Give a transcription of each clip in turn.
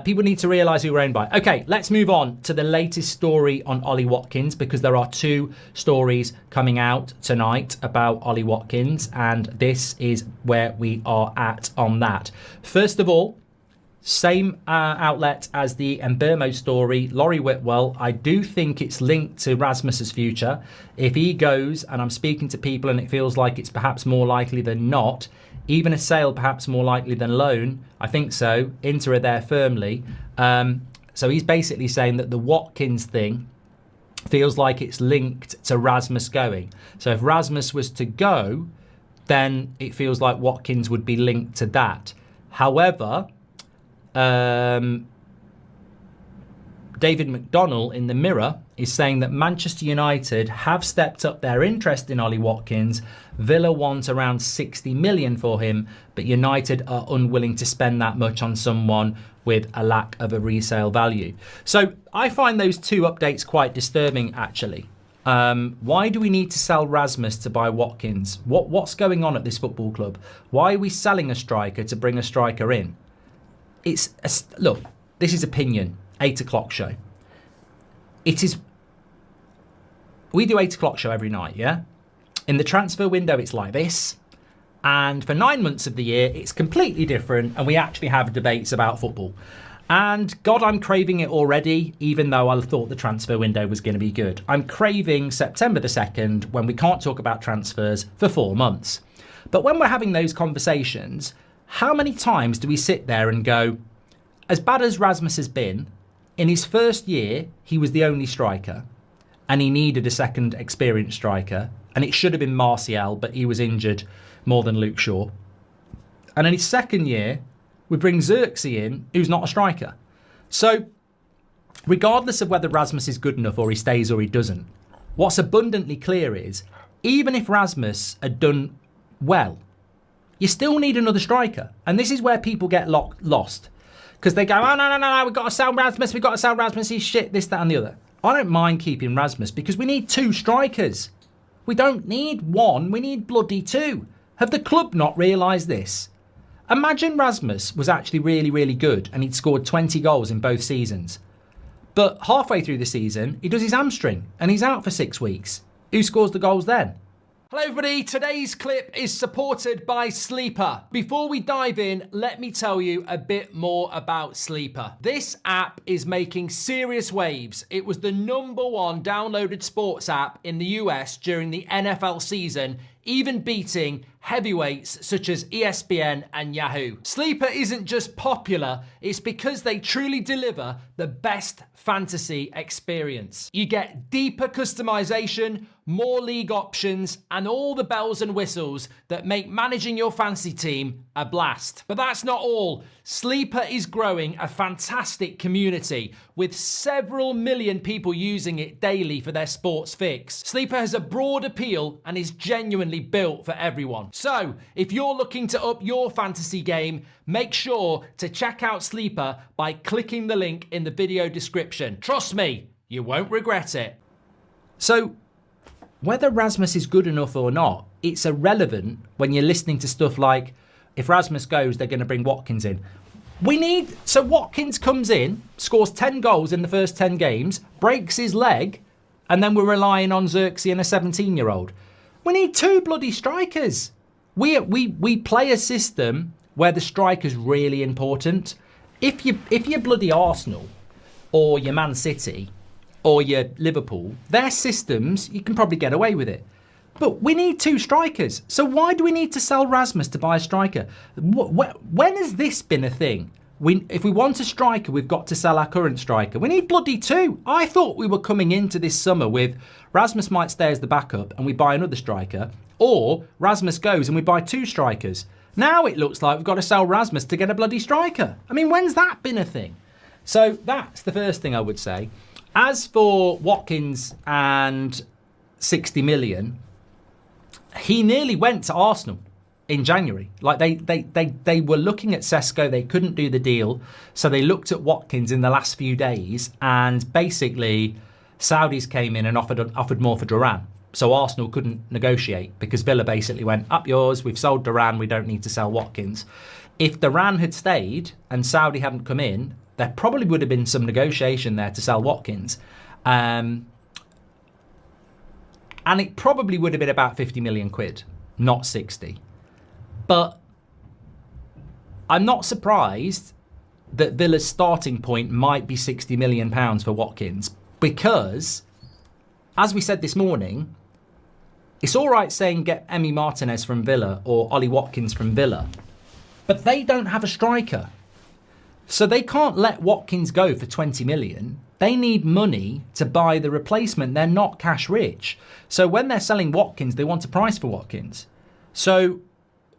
People need to realise who we're owned by. Okay, let's move on to the latest story on Ollie Watkins, because there are 2 stories coming out tonight about Ollie Watkins, and this is where we are at on that. First of all, same outlet as the Mbermo story, Laurie Whitwell. I do think it's linked to Rasmus's future. If he goes, and I'm speaking to people and it feels like it's perhaps more likely than not, even a sale perhaps more likely than loan, I think so, Inter are there firmly. So he's basically saying that the Watkins thing feels like it's linked to Rasmus going. So if Rasmus was to go, then it feels like Watkins would be linked to that. However, David McDonnell in the Mirror is saying that Manchester United have stepped up their interest in Ollie Watkins. Villa want around 60 million for him, but United are unwilling to spend that much on someone with a lack of a resale value. So I find those 2 updates quite disturbing, actually. Why do we need to sell Rasmus to buy Watkins? What's going on at this football club? Why are we selling a striker to bring a striker in? Look, this is opinion. 8 o'clock show. We do 8 o'clock show every night, yeah? In the transfer window, it's like this. And for 9 months of the year, it's completely different. And we actually have debates about football. And God, I'm craving it already, even though I thought the transfer window was going to be good. I'm craving September the 2nd, when we can't talk about transfers for 4 months. But when we're having those conversations, how many times do we sit there and go, as bad as Rasmus has been, in his first year, he was the only striker, and he needed a second experienced striker, and it should have been Martial, but he was injured more than Luke Shaw. And in his second year, we bring Xerxes in, who's not a striker. So, regardless of whether Rasmus is good enough or he stays or he doesn't, what's abundantly clear is, even if Rasmus had done well, you still need another striker. And this is where people get lost. Because they go, oh, no, we've got to sell Rasmus, he's shit, this, that and the other. I don't mind keeping Rasmus because we need 2 strikers. We don't need 1, we need bloody 2. Have the club not realised this? Imagine Rasmus was actually really, really good and he'd scored 20 goals in both seasons. But halfway through the season, he does his hamstring and he's out for 6 weeks. Who scores the goals then? Hello everybody, today's clip is supported by Sleeper. Before we dive in, let me tell you a bit more about Sleeper. This app is making serious waves. It was the #1 downloaded sports app in the US during the NFL season, even beating heavyweights such as ESPN and Yahoo. Sleeper isn't just popular, it's because they truly deliver the best fantasy experience. You get deeper customization, more league options, and all the bells and whistles that make managing your fantasy team a blast. But that's not all. Sleeper is growing a fantastic community with several million people using it daily for their sports fix. Sleeper has a broad appeal and is genuinely built for everyone. So, if you're looking to up your fantasy game, make sure to check out Sleeper by clicking the link in the video description. Trust me, you won't regret it. So, whether Rasmus is good enough or not, it's irrelevant when you're listening to stuff like, if Rasmus goes, they're going to bring Watkins in. So Watkins comes in, scores 10 goals in the first 10 games, breaks his leg, and then we're relying on Xerxes and a 17-year-old. We need 2 bloody strikers. We play a system where the striker's really important. If you're bloody Arsenal or you're Man City or you're Liverpool, their systems, you can probably get away with it. But we need 2 strikers. So why do we need to sell Rasmus to buy a striker? When has this been a thing? If we want a striker, we've got to sell our current striker. We need bloody 2. I thought we were coming into this summer with Rasmus might stay as the backup and we buy another striker, or Rasmus goes and we buy 2 strikers. Now it looks like we've got to sell Rasmus to get a bloody striker. I mean, when's that been a thing? So that's the first thing I would say. As for Watkins and 60 million, he nearly went to Arsenal in January. Like they were looking at Sesko, they couldn't do the deal, so they looked at Watkins in the last few days, and basically Saudis came in and offered more for Duran. So Arsenal couldn't negotiate because Villa basically went, up yours, we've sold Duran, we don't need to sell Watkins. If Duran had stayed and Saudi hadn't come in, there probably would have been some negotiation there to sell Watkins. And it probably would have been about 50 million quid, not 60. But I'm not surprised that Villa's starting point might be 60 million pounds for Watkins, because, as we said this morning, it's all right saying get Emi Martinez from Villa or Ollie Watkins from Villa, but they don't have a striker. So they can't let Watkins go for 20 million. They need money to buy the replacement. They're not cash rich. So when they're selling Watkins, they want a price for Watkins. So,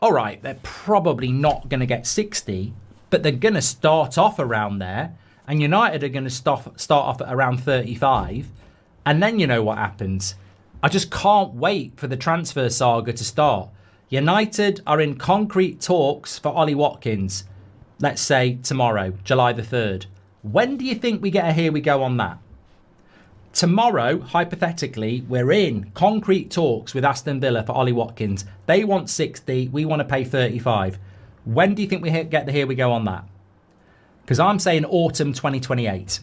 all right, they're probably not going to get 60, but they're going to start off around there. And United are going to start off at around 35. And then you know what happens. I just can't wait for the transfer saga to start. United are in concrete talks for Ollie Watkins. Let's say tomorrow, July the 3rd. When do you think we get a here we go on that? Tomorrow, hypothetically, we're in concrete talks with Aston Villa for Ollie Watkins. They want 60, we want to pay 35. When do you think we get the here we go on that? Because I'm saying autumn 2028.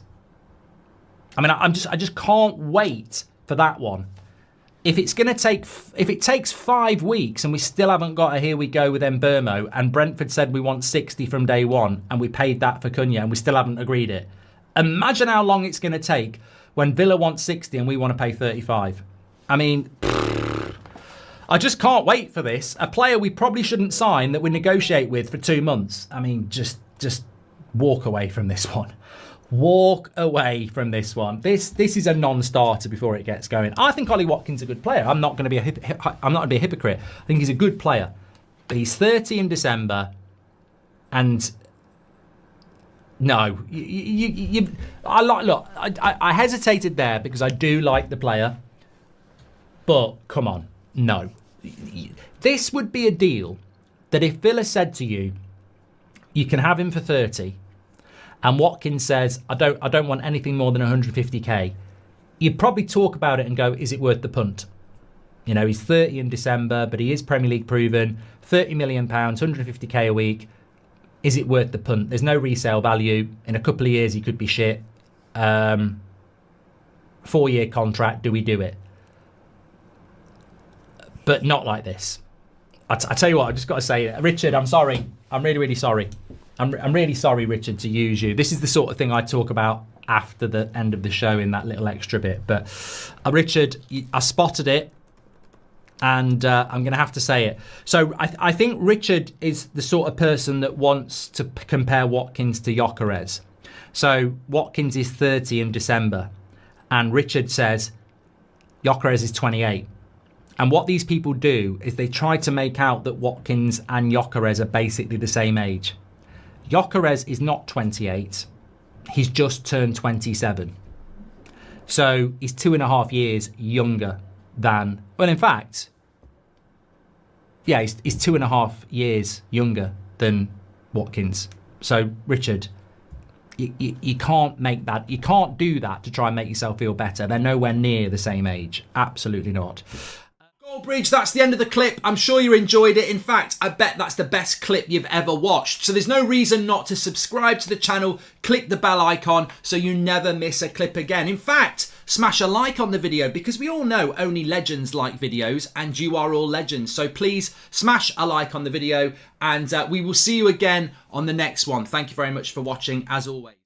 I mean, I just can't wait for that one. If it takes 5 weeks and we still haven't got a here we go with Mbermo, and Brentford said we want 60 from day one and we paid that for Cunha and we still haven't agreed it. Imagine how long it's going to take when Villa wants 60 and we want to pay 35. I mean, I just can't wait for this. A player we probably shouldn't sign that we negotiate with for 2 months. I mean, just walk away from this one. Walk away from this one. This is a non-starter before it gets going. I think Ollie Watkins is a good player. I'm not going to be a hypocrite. I think he's a good player, but he's 30 in December, and no, I hesitated there because I do like the player, but come on, no. This would be a deal that if Villa said to you, you can have him for 30. And Watkins says, I don't want anything more than 150k. You'd probably talk about it and go, is it worth the punt? You know, he's 30 in December, but he is Premier League proven. 30 million pounds, 150k a week. Is it worth the punt? There's no resale value. In a couple of years, he could be shit. 4-year contract. Do we do it? But not like this. I tell you what, I just got to say it. Richard, I'm sorry. I'm really, really sorry. I'm really sorry, Richard, to use you. This is the sort of thing I talk about after the end of the show in that little extra bit. But Richard, I spotted it, and I'm going to have to say it. So I think Richard is the sort of person that wants to compare Watkins to Gyökeres. So Watkins is 30 in December, and Richard says Gyökeres is 28. And what these people do is they try to make out that Watkins and Gyökeres are basically the same age. Gyökeres is not 28. He's just turned 27. So he's 2.5 years younger than... Well, in fact, yeah, he's 2.5 years younger than Watkins. So, Richard, you can't make that... You can't do that to try and make yourself feel better. They're nowhere near the same age. Absolutely not. Goldbridge, that's the end of the clip. I'm sure you enjoyed it. In fact, I bet that's the best clip you've ever watched. So there's no reason not to subscribe to the channel, click the bell icon so you never miss a clip again. In fact, smash a like on the video because we all know only legends like videos and you are all legends. So please smash a like on the video and we will see you again on the next one. Thank you very much for watching as always.